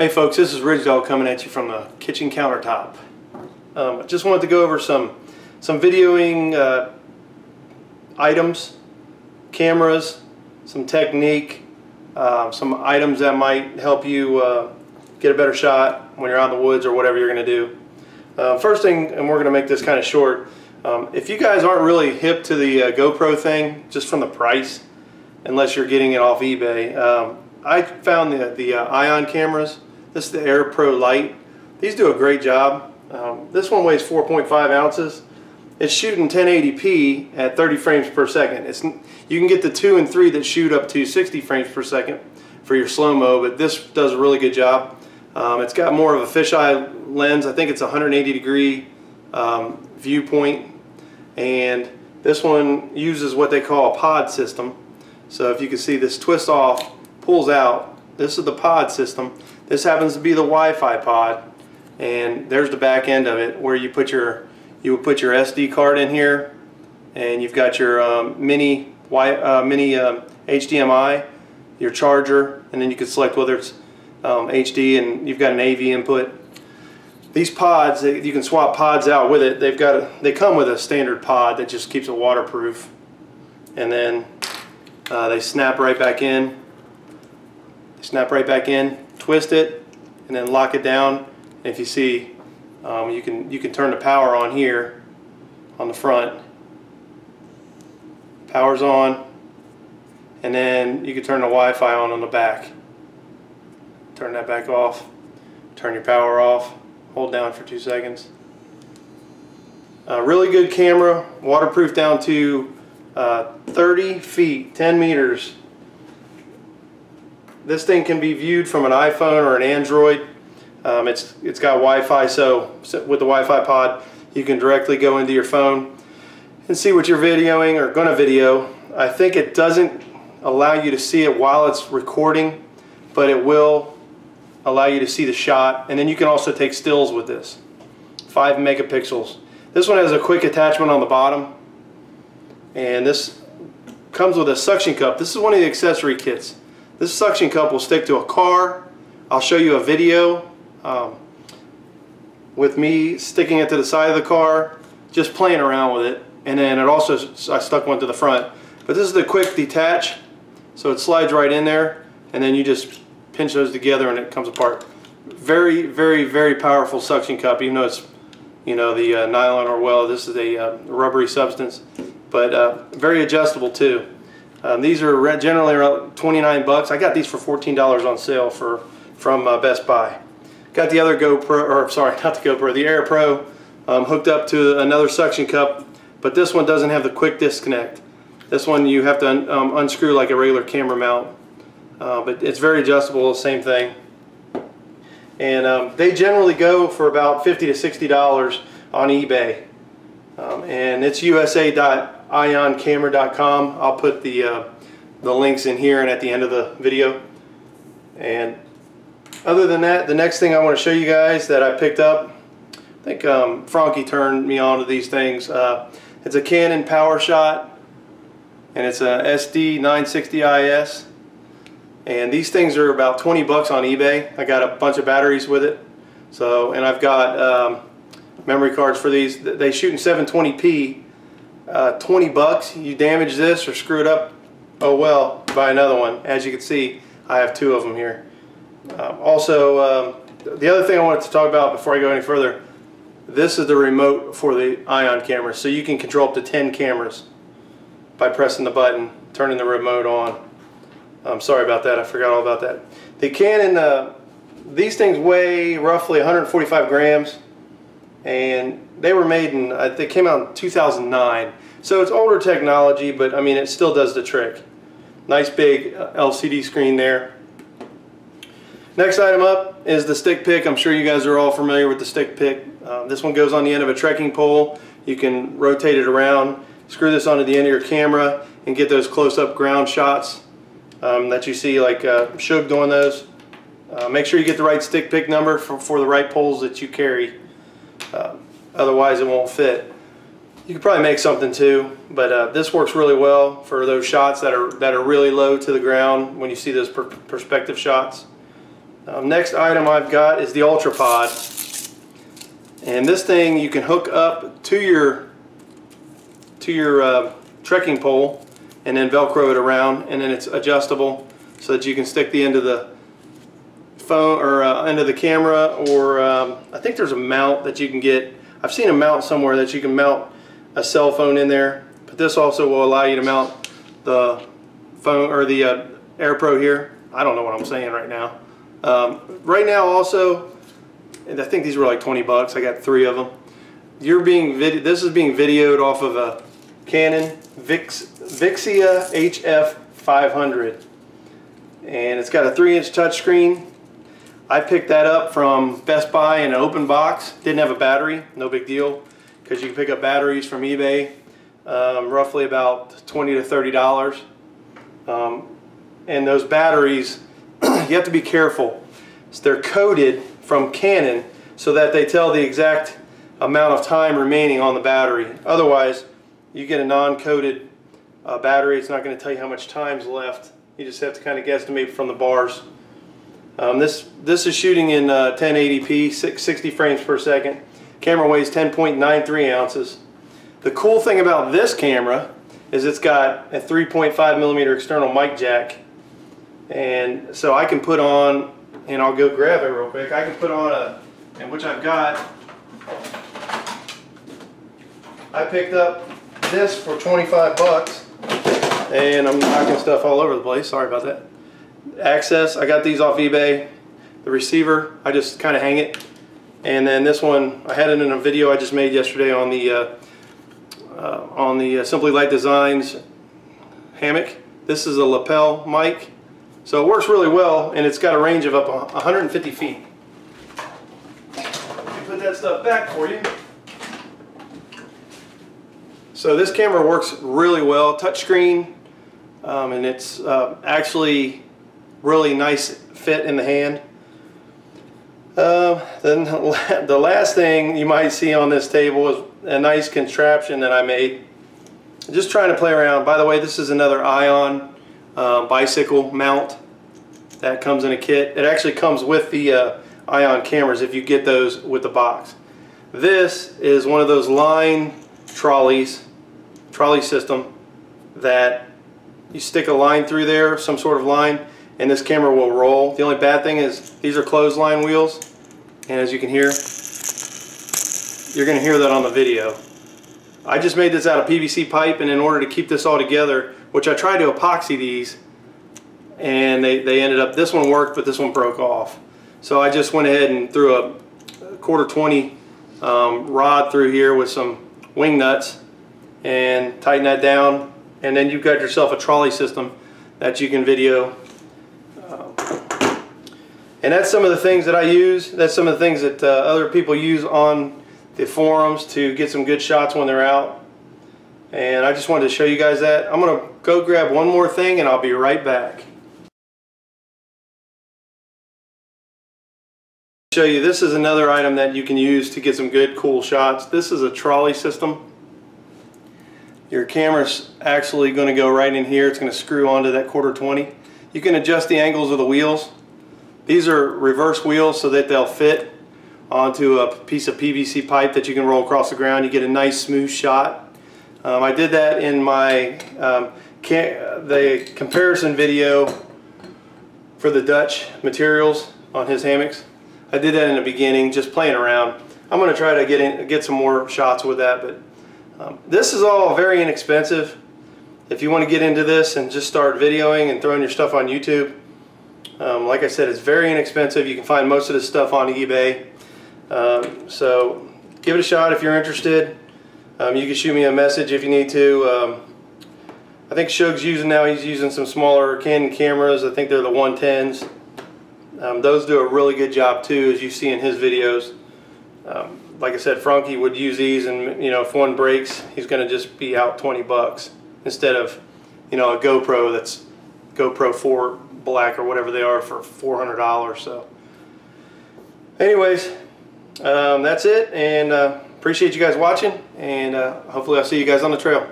Hey folks, this is Ridge Dog coming at you from the kitchen countertop. I just wanted to go over some videoing items, cameras, some technique, some items that might help you get a better shot when you're out in the woods or whatever you're going to do. First thing, and we're going to make this kind of short, if you guys aren't really hip to the GoPro thing, just from the price, unless you're getting it off eBay, I found the Ion cameras. This is the Air Pro Lite. These do a great job. This one weighs 4.5 ounces. It's shooting 1080p at 30 frames per second. You can get the 2 and 3 that shoot up to 60 frames per second for your slow-mo, but this does a really good job. It's got more of a fisheye lens. I think it's a 180-degree viewpoint, and this one uses what they call a pod system. So if you can see, this twists off, pulls out. This is the pod system. This happens to be the Wi-Fi pod, and there's the back end of it where you would put your SD card in here, and you've got your mini HDMI, your charger, and then you can select whether it's HD, and you've got an AV input. These pods, you can swap pods out with it. They come with a standard pod that just keeps it waterproof, and then they snap right back in. Twist it, and then lock it down. And if you see, you can turn the power on here on the front. Power's on, and then you can turn the Wi-Fi on the back. Turn that back off. Turn your power off. Hold down for 2 seconds. Really good camera, waterproof down to 30 feet, 10 meters. This thing can be viewed from an iPhone or an Android. It's got Wi-Fi, so with the Wi-Fi pod you can directly go into your phone and see what you're videoing or going to video. I think it doesn't allow you to see it while it's recording, but it will allow you to see the shot, and then you can also take stills with this. 5 megapixels. This one has a quick attachment on the bottom, and this comes with a suction cup. This is one of the accessory kits. This suction cup will stick to a car. I'll show you a video with me sticking it to the side of the car, just playing around with it. And then I stuck one to the front. But this is the quick detach, so it slides right in there, and then you just pinch those together and it comes apart. Very, very, very powerful suction cup, even though it's, you know, the nylon or well, this is a rubbery substance, but very adjustable too. These are generally around 29 bucks. I got these for $14 on sale from Best Buy. Got the other GoPro, or sorry, not the GoPro, the Air Pro hooked up to another suction cup, but this one doesn't have the quick disconnect. This one you have to unscrew like a regular camera mount, but it's very adjustable, same thing. And they generally go for about $50 to $60 on eBay, and it's usa.ioncamera.com. I'll put the links in here and at the end of the video. And other than that, the next thing I want to show you guys that I picked up, I think Frankie turned me on to these things. It's a Canon PowerShot, and it's a SD 960IS. And these things are about 20 bucks on eBay. I got a bunch of batteries with it. So, and I've got memory cards for these. They shoot in 720p. 20 bucks. You damage this or screw it up, oh well, buy another one. As you can see, I have 2 of them here. Also, the other thing I wanted to talk about before I go any further, this is the remote for the Ion camera, so you can control up to 10 cameras by pressing the button, turning the remote on. I'm sorry about that, I forgot all about that. The Canon, these things weigh roughly 145 grams, and they were made in, they came out in 2009, so it's older technology, but I mean it still does the trick. Nice big LCD screen there. Next item up is the stick pick. I'm sure you guys are all familiar with the stick pick. This one goes on the end of a trekking pole. You can rotate it around, screw this onto the end of your camera, and get those close-up ground shots that you see, like Shug doing those. Make sure you get the right stick pick number for the right poles that you carry. Otherwise it won't fit. You could probably make something too, but this works really well for those shots that are really low to the ground when you see those perspective shots. Next item I've got is the UltraPod, and this thing you can hook up to your trekking pole and then Velcro it around, and then it's adjustable so that you can stick the end of the phone or end of the camera, or I think there's a mount that you can get. I've seen a mount somewhere that you can mount a cell phone in there, but this also will allow you to mount the phone or the AirPro here. I don't know what I'm saying right now. Right now also, and I think these were like 20 bucks. I got 3 of them. This is being videoed off of a Canon Vixia HF 500, and it's got a 3-inch touchscreen. I picked that up from Best Buy in an open box. Didn't have a battery, no big deal, because you can pick up batteries from eBay, roughly about $20 to $30. And those batteries, you have to be careful. They're coded from Canon so that they tell the exact amount of time remaining on the battery. Otherwise, you get a non-coded battery. It's not going to tell you how much time's left. You just have to kind of guesstimate from the bars. This is shooting in 1080p, 60 frames per second. Camera weighs 10.93 ounces. The cool thing about this camera is it's got a 3.5mm external mic jack, and so I can put on, and I'll go grab it real quick. I can put on and which I've got. I picked up this for 25 bucks, and I'm knocking stuff all over the place. Sorry about that. Access, I got these off eBay. The receiver, I just kind of hang it. And then this one, I had it in a video I just made yesterday on the Simply Light Designs hammock. This is a lapel mic, so it works really well, and it's got a range of up 150 feet. Let me put that stuff back for you. So this camera works really well, touchscreen, and it's actually really nice fit in the hand. Then the last thing you might see on this table is a nice contraption that I made. Just trying to play around. By the way, this is another Ion bicycle mount that comes in a kit. It actually comes with the Ion cameras if you get those with the box. This is one of those line trolley system that you stick a line through there, some sort of line, and this camera will roll. The only bad thing is these are clothesline wheels, and as you can hear, you're going to hear that on the video. I just made this out of PVC pipe, and in order to keep this all together, which I tried to epoxy these, and they ended up, this one worked, but this one broke off. So I just went ahead and threw a 1/4 20 rod through here with some wing nuts and tighten that down, and then you've got yourself a trolley system that you can video. And that's some of the things that I use. That's some of the things that other people use on the forums to get some good shots when they're out. And I just wanted to show you guys that. I'm going to go grab one more thing and I'll be right back. Show you, this is another item that you can use to get some good cool shots. This is a trolley system. Your camera's actually going to go right in here. It's going to screw onto that 1/4 20. You can adjust the angles of the wheels. These are reverse wheels so that they'll fit onto a piece of PVC pipe that you can roll across the ground. You get a nice smooth shot. I did that in my the comparison video for the Dutch materials on his hammocks. I did that in the beginning, just playing around. I'm going to try to get some more shots with that, but this is all very inexpensive. If you want to get into this and just start videoing and throwing your stuff on YouTube, like I said, it's very inexpensive. You can find most of this stuff on eBay. So give it a shot if you're interested. You can shoot me a message if you need to. I think Shug's using now, he's using some smaller Canon cameras. I think they're the 110s. Those do a really good job too, as you see in his videos. Like I said, Frankie would use these, and if one breaks, he's going to just be out 20 bucks instead of a GoPro that's GoPro 4 Black or whatever they are for $400. So anyways, that's it, and appreciate you guys watching, and hopefully I'll see you guys on the trail.